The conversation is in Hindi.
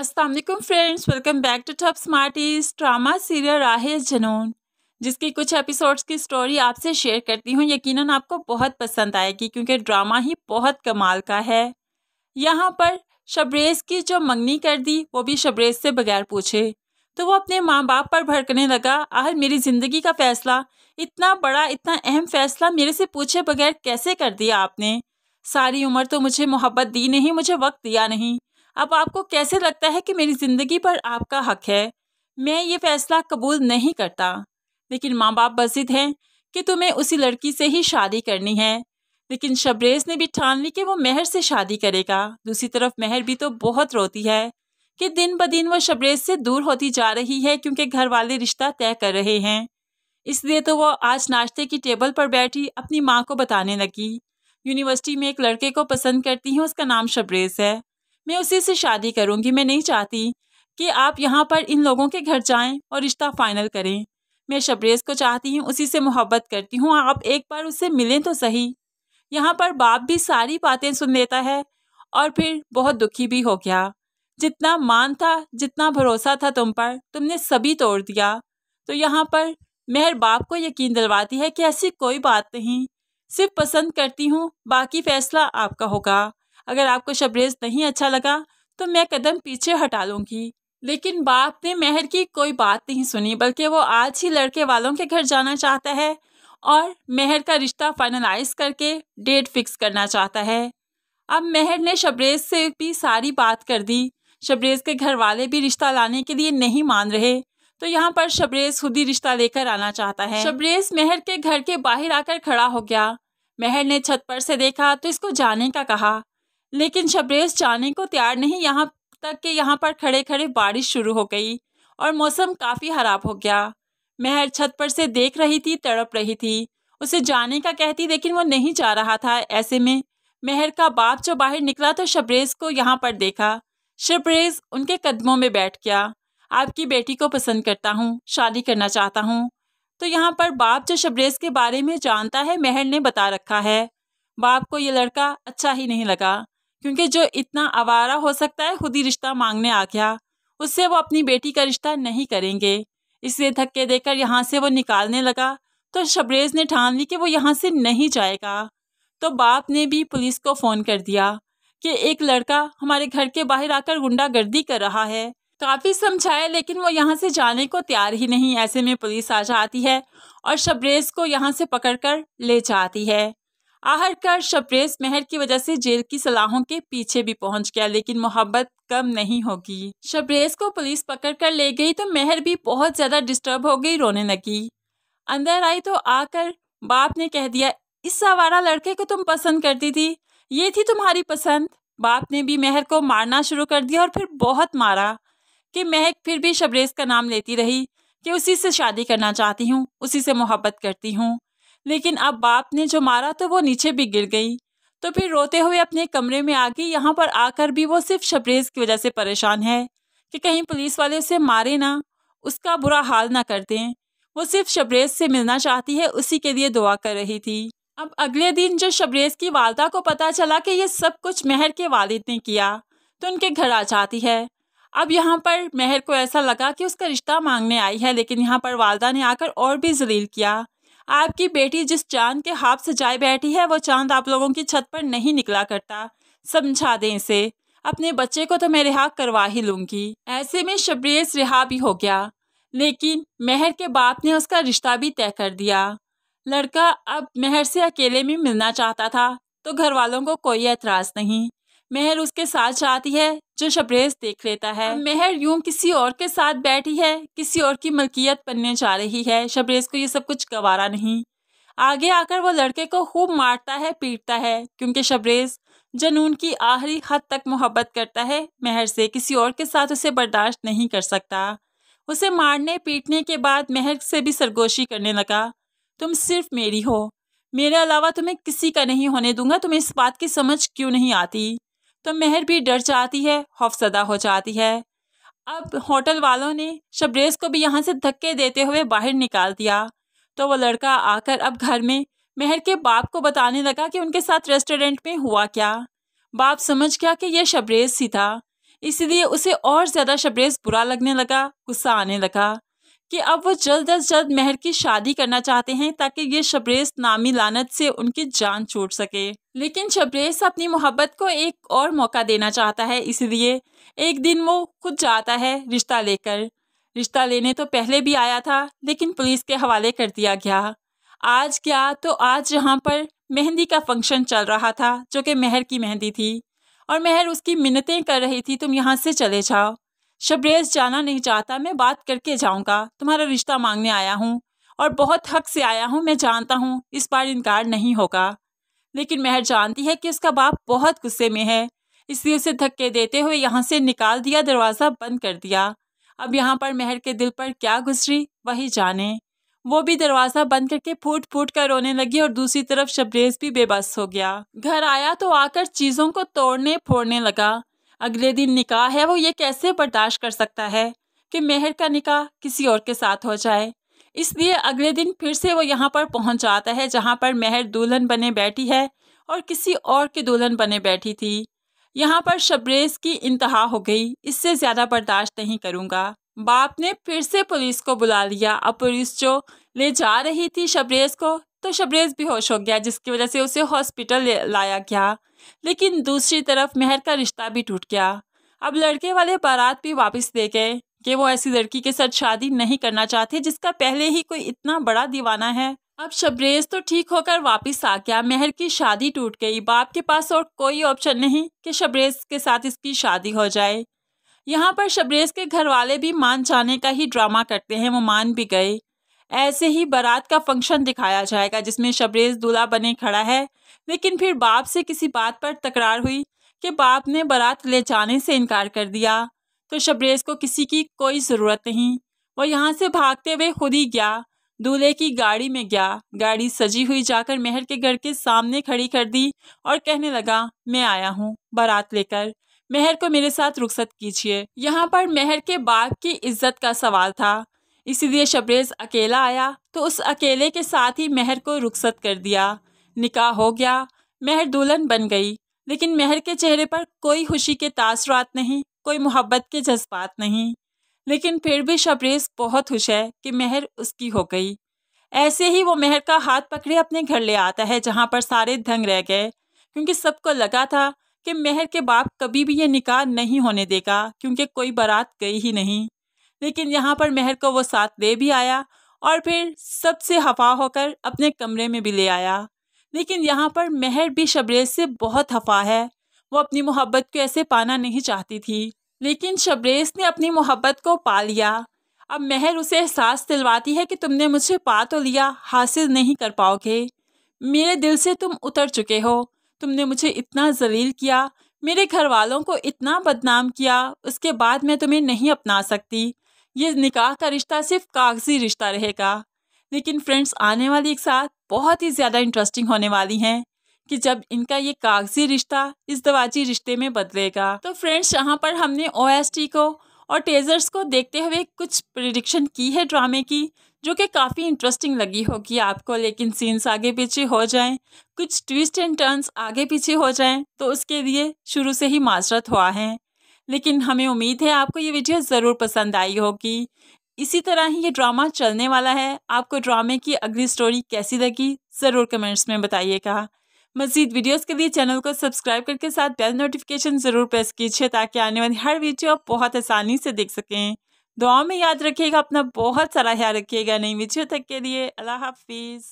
अस्सलाम वालेकुम friends, welcome back to top smarties drama serial Rahe Junoon, जिसकी कुछ एपिसोड्स की स्टोरी आपसे शेयर करती हूँ। यकीनन आपको बहुत पसंद आएगी क्योंकि ड्रामा ही बहुत कमाल का है। यहाँ पर शबरेज़ की जो मंगनी कर दी, वो भी शबरेज़ से बगैर पूछे, तो वो अपने माँ बाप पर भड़कने लगा। आखिर मेरी ज़िंदगी का फ़ैसला, इतना बड़ा इतना अहम फ़ैसला मेरे से पूछे बगैर कैसे कर दिया आपने? सारी उम्र तो मुझे मोहब्बत दी नहीं, मुझे वक्त दिया नहीं। अब आपको कैसे लगता है कि मेरी ज़िंदगी पर आपका हक है? मैं ये फ़ैसला कबूल नहीं करता। लेकिन माँ बाप बस ज़िद हैं कि तुम्हें उसी लड़की से ही शादी करनी है। लेकिन शबरेज़ ने भी ठान ली कि वो महर से शादी करेगा। दूसरी तरफ महर भी तो बहुत रोती है कि दिन ब दिन वो शबरेज़ से दूर होती जा रही है क्योंकि घर वाले रिश्ता तय कर रहे हैं। इसलिए तो वो आज नाश्ते की टेबल पर बैठी अपनी माँ को बताने लगी, यूनिवर्सिटी में एक लड़के को पसंद करती हूँ, उसका नाम शबरेज़ है। मैं उसी से शादी करूँगी। मैं नहीं चाहती कि आप यहाँ पर इन लोगों के घर जाएं और रिश्ता फाइनल करें। मैं शबरेज़ को चाहती हूँ, उसी से मोहब्बत करती हूँ। आप एक बार उससे मिलें तो सही। यहाँ पर बाप भी सारी बातें सुन लेता है और फिर बहुत दुखी भी हो गया। जितना मान था, जितना भरोसा था तुम पर, तुमने सभी तोड़ दिया। तो यहाँ पर महर बाप को यकीन दिलवाती है कि ऐसी कोई बात नहीं, सिर्फ पसंद करती हूँ, बाकी फैसला आपका होगा। अगर आपको शबरेज़ नहीं अच्छा लगा तो मैं कदम पीछे हटा लूँगी। लेकिन बाप ने महर की कोई बात नहीं सुनी, बल्कि वो आज ही लड़के वालों के घर जाना चाहता है और महर का रिश्ता फाइनलाइज करके डेट फिक्स करना चाहता है। अब महर ने शबरेज़ से भी सारी बात कर दी। शबरेज़ के घर वाले भी रिश्ता लाने के लिए नहीं मान रहे, तो यहाँ पर शबरेज़ खुद ही रिश्ता लेकर आना चाहता है। शबरेज़ महर के घर के बाहर आकर खड़ा हो गया। महर ने छत पर से देखा तो इसको जाने का कहा, लेकिन शबरेज़ जाने को तैयार नहीं। यहाँ तक कि यहाँ पर खड़े खड़े बारिश शुरू हो गई और मौसम काफ़ी ख़राब हो गया। महर छत पर से देख रही थी, तड़प रही थी। उसे जाने का कहती, लेकिन वो नहीं जा रहा था। ऐसे में महर का बाप जो बाहर निकला तो शबरेज़ को यहाँ पर देखा। शबरेज़ उनके कदमों में बैठ गया। आपकी बेटी को पसंद करता हूँ, शादी करना चाहता हूँ। तो यहाँ पर बाप जो शबरेज़ के बारे में जानता है, महर ने बता रखा है। बाप को ये लड़का अच्छा ही नहीं लगा, क्योंकि जो इतना आवारा हो सकता है खुद ही रिश्ता मांगने आ गया। उससे वो अपनी बेटी का रिश्ता नहीं करेंगे, इसलिए धक्के देकर यहाँ से वो निकालने लगा। तो शबरेज़ ने ठान ली कि वो यहाँ से नहीं जाएगा। तो बाप ने भी पुलिस को फ़ोन कर दिया कि एक लड़का हमारे घर के बाहर आकर गुंडागर्दी कर रहा है। काफ़ी समझाया, लेकिन वो यहाँ से जाने को तैयार ही नहीं। ऐसे में पुलिस आ जाती है और शबरेज़ को यहाँ से पकड़कर ले जाती है। आखिरकार शबरेज़ महर की वजह से जेल की सलाहों के पीछे भी पहुंच गया, लेकिन मोहब्बत कम नहीं होगी। शबरेज़ को पुलिस पकड़ कर ले गई तो महर भी बहुत ज़्यादा डिस्टर्ब हो गई, रोने लगी। अंदर आई तो आकर बाप ने कह दिया, इस आवारा लड़के को तुम पसंद करती थी, ये थी तुम्हारी पसंद। बाप ने भी महर को मारना शुरू कर दिया और फिर बहुत मारा कि महक फिर भी शबरेज़ का नाम लेती रही कि उसी से शादी करना चाहती हूँ, उसी से मोहब्बत करती हूँ। लेकिन अब बाप ने जो मारा तो वो नीचे भी गिर गई। तो फिर रोते हुए अपने कमरे में आ गई। यहाँ पर आकर भी वो सिर्फ शबरेज़ की वजह से परेशान है कि कहीं पुलिस वाले उसे मारे ना, उसका बुरा हाल ना कर दें। वो सिर्फ शबरेज़ से मिलना चाहती है, उसी के लिए दुआ कर रही थी। अब अगले दिन जब शबरेज़ की वालदा को पता चला कि ये सब कुछ महर के वालिद ने किया, तो उनके घर आ जाती है। अब यहाँ पर महर को ऐसा लगा कि उसका रिश्ता मांगने आई है, लेकिन यहाँ पर वालदा ने आकर और भी जलील किया। आपकी बेटी जिस चांद के ख्वाब सजाए बैठी है, वो चांद आप लोगों की छत पर नहीं निकला करता। समझा दें इसे, अपने बच्चे को तो मैं रिहा करवा ही लूँगी। ऐसे में शबरेज़ रिहा भी हो गया, लेकिन महर के बाप ने उसका रिश्ता भी तय कर दिया। लड़का अब महर से अकेले में मिलना चाहता था, तो घर वालों को कोई एतराज़ नहीं। महर उसके साथ जाती है, जो शबरेज़ देख लेता है। महर यूं किसी और के साथ बैठी है, किसी और की मलकियत बनने जा रही है। शबरेज़ को ये सब कुछ गवारा नहीं। आगे आकर वो लड़के को खूब मारता है, पीटता है, क्योंकि शबरेज़ जनून की आखिरी हद तक मोहब्बत करता है महर से, किसी और के साथ उसे बर्दाश्त नहीं कर सकता। उसे मारने पीटने के बाद महर से भी सरगोशी करने लगा, तुम सिर्फ मेरी हो, मेरे अलावा तुम्हें किसी का नहीं होने दूंगा। तुम्हें इस बात की समझ क्यों नहीं आती? तो महर भी डर जाती है, खौफजदा हो जाती है। अब होटल वालों ने शबरेज़ को भी यहाँ से धक्के देते हुए बाहर निकाल दिया। तो वो लड़का आकर अब घर में महर के बाप को बताने लगा कि उनके साथ रेस्टोरेंट में हुआ क्या। बाप समझ गया कि यह शबरेज़ सी था, इसलिए उसे और ज़्यादा शबरेज़ बुरा लगने लगा, गुस्सा आने लगा कि अब वो जल्द अज जल्द मेहर की शादी करना चाहते हैं ताकि ये शबरेज़ नामी लानत से उनकी जान छूट सके। लेकिन शबरेज़ अपनी मोहब्बत को एक और मौका देना चाहता है, इसलिए एक दिन वो खुद जाता है रिश्ता लेकर। रिश्ता लेने तो पहले भी आया था, लेकिन पुलिस के हवाले कर दिया गया। आज क्या तो आज जहाँ पर मेहंदी का फंक्शन चल रहा था, जो कि मेहर की मेहंदी थी, और मेहर उसकी मिन्नतें कर रही थी, तुम यहाँ से चले जाओ। शबरेज़ जाना नहीं चाहता, मैं बात करके जाऊँगा, तुम्हारा रिश्ता मांगने आया हूँ और बहुत हक से आया हूँ, मैं जानता हूँ इस बार इनकार नहीं होगा। लेकिन मेहर जानती है कि उसका बाप बहुत गुस्से में है, इसलिए उसे धक्के देते हुए यहाँ से निकाल दिया, दरवाज़ा बंद कर दिया। अब यहाँ पर मेहर के दिल पर क्या गुजरी वही जाने। वो भी दरवाज़ा बंद करके फूट फूट कर रोने लगी और दूसरी तरफ शबरेज़ भी बेबस हो गया। घर आया तो आकर चीज़ों को तोड़ने फोड़ने लगा। अगले दिन निकाह है, वो ये कैसे बर्दाश्त कर सकता है कि मेहर का निकाह किसी और के साथ हो जाए। इसलिए अगले दिन फिर से वो यहाँ पर पहुँच जाता है, जहाँ पर मेहर दुल्हन बने बैठी है और किसी और की दुल्हन बने बैठी थी। यहाँ पर शबरेज़ की इंतहा हो गई, इससे ज़्यादा बर्दाश्त नहीं करूँगा। बाप ने फिर से पुलिस को बुला लिया। अब पुलिस जो ले जा रही थी शबरेज़ को, तो शबरेज़ बेहोश हो गया, जिसकी वजह से उसे हॉस्पिटल लाया गया। लेकिन दूसरी तरफ मेहर का रिश्ता भी टूट गया। अब लड़के वाले बारात भी वापस ले गए कि वो ऐसी लड़की के साथ शादी नहीं करना चाहते जिसका पहले ही कोई इतना बड़ा दीवाना है। अब शबरेज़ तो ठीक होकर वापस आ गया, मेहर की शादी टूट गई। बाप के पास और कोई ऑप्शन नहीं कि शबरेज़ के साथ इसकी शादी हो जाए। यहाँ पर शबरेज़ के घर वाले भी मान जाने का ही ड्रामा करते हैं, वो मान भी गए। ऐसे ही बारात का फंक्शन दिखाया जाएगा जिसमें शबरेज़ दूल्हा बने खड़ा है, लेकिन फिर बाप से किसी बात पर तकरार हुई कि बाप ने बारात ले जाने से इनकार कर दिया। तो शबरेज़ को किसी की कोई ज़रूरत नहीं, वो यहाँ से भागते हुए खुद ही गया, दूल्हे की गाड़ी में गया। गाड़ी सजी हुई जाकर मेहर के घर के सामने खड़ी कर दी और कहने लगा, मैं आया हूँ बारात लेकर, मेहर को मेरे साथ रुखसत कीजिए। यहाँ पर मेहर के बाप की इज्जत का सवाल था, इसीलिए शबरेज़ अकेला आया तो उस अकेले के साथ ही मेहर को रुखसत कर दिया। निकाह हो गया, मेहर दुल्हन बन गई, लेकिन मेहर के चेहरे पर कोई खुशी के तासुरात नहीं, कोई मोहब्बत के जज्बात नहीं। लेकिन फिर भी शबरेज़ बहुत खुश है कि मेहर उसकी हो गई। ऐसे ही वो मेहर का हाथ पकड़े अपने घर ले आता है, जहाँ पर सारे दंग रह गए, क्योंकि सबको लगा था कि मेहर के बाप कभी भी ये निकाह नहीं होने देगा, क्योंकि कोई बारात गई ही नहीं। लेकिन यहाँ पर मेहर को वो साथ ले भी आया और फिर सबसे खफा होकर अपने कमरे में भी ले आया। लेकिन यहाँ पर मेहर भी शबरेज़ से बहुत खफा है, वो अपनी मोहब्बत को ऐसे पाना नहीं चाहती थी, लेकिन शबरेज़ ने अपनी मोहब्बत को पा लिया। अब मेहर उसे एहसास दिलवाती है कि तुमने मुझे पा तो लिया, हासिल नहीं कर पाओगे, मेरे दिल से तुम उतर चुके हो, तुमने मुझे इतना जलील किया, मेरे घर वालों को इतना बदनाम किया, उसके बाद मैं तुम्हें नहीं अपना सकती, ये निकाह का रिश्ता सिर्फ कागजी रिश्ता रहेगा। लेकिन फ्रेंड्स, आने वाली एक साथ बहुत ही ज़्यादा इंटरेस्टिंग होने वाली हैं कि जब इनका ये कागजी रिश्ता इस दवाजी रिश्ते में बदलेगा। तो फ्रेंड्स, यहाँ पर हमने OST को और टेजर्स को देखते हुए कुछ प्रिडिक्शन की है ड्रामे की, जो कि काफ़ी इंटरेस्टिंग लगी होगी आपको। लेकिन सीन्स आगे पीछे हो जाएं, कुछ ट्विस्ट एंड टर्न्स आगे पीछे हो जाएं, तो उसके लिए शुरू से ही माजरत हुआ है। लेकिन हमें उम्मीद है आपको ये वीडियो ज़रूर पसंद आई होगी। इसी तरह ही ये ड्रामा चलने वाला है। आपको ड्रामे की अगली स्टोरी कैसी लगी ज़रूर कमेंट्स में बताइएगा। मज़ीद वीडियोस के लिए चैनल को सब्सक्राइब करके साथ बेल नोटिफिकेशन ज़रूर प्रेस कीजिए, ताकि आने वाली हर वीडियो आप बहुत आसानी से देख सकें। दुआ में याद रखिएगा, अपना बहुत सारा ख्याल रखिएगा। नई वीडियो तक के लिए अल्लाह हाफिज़।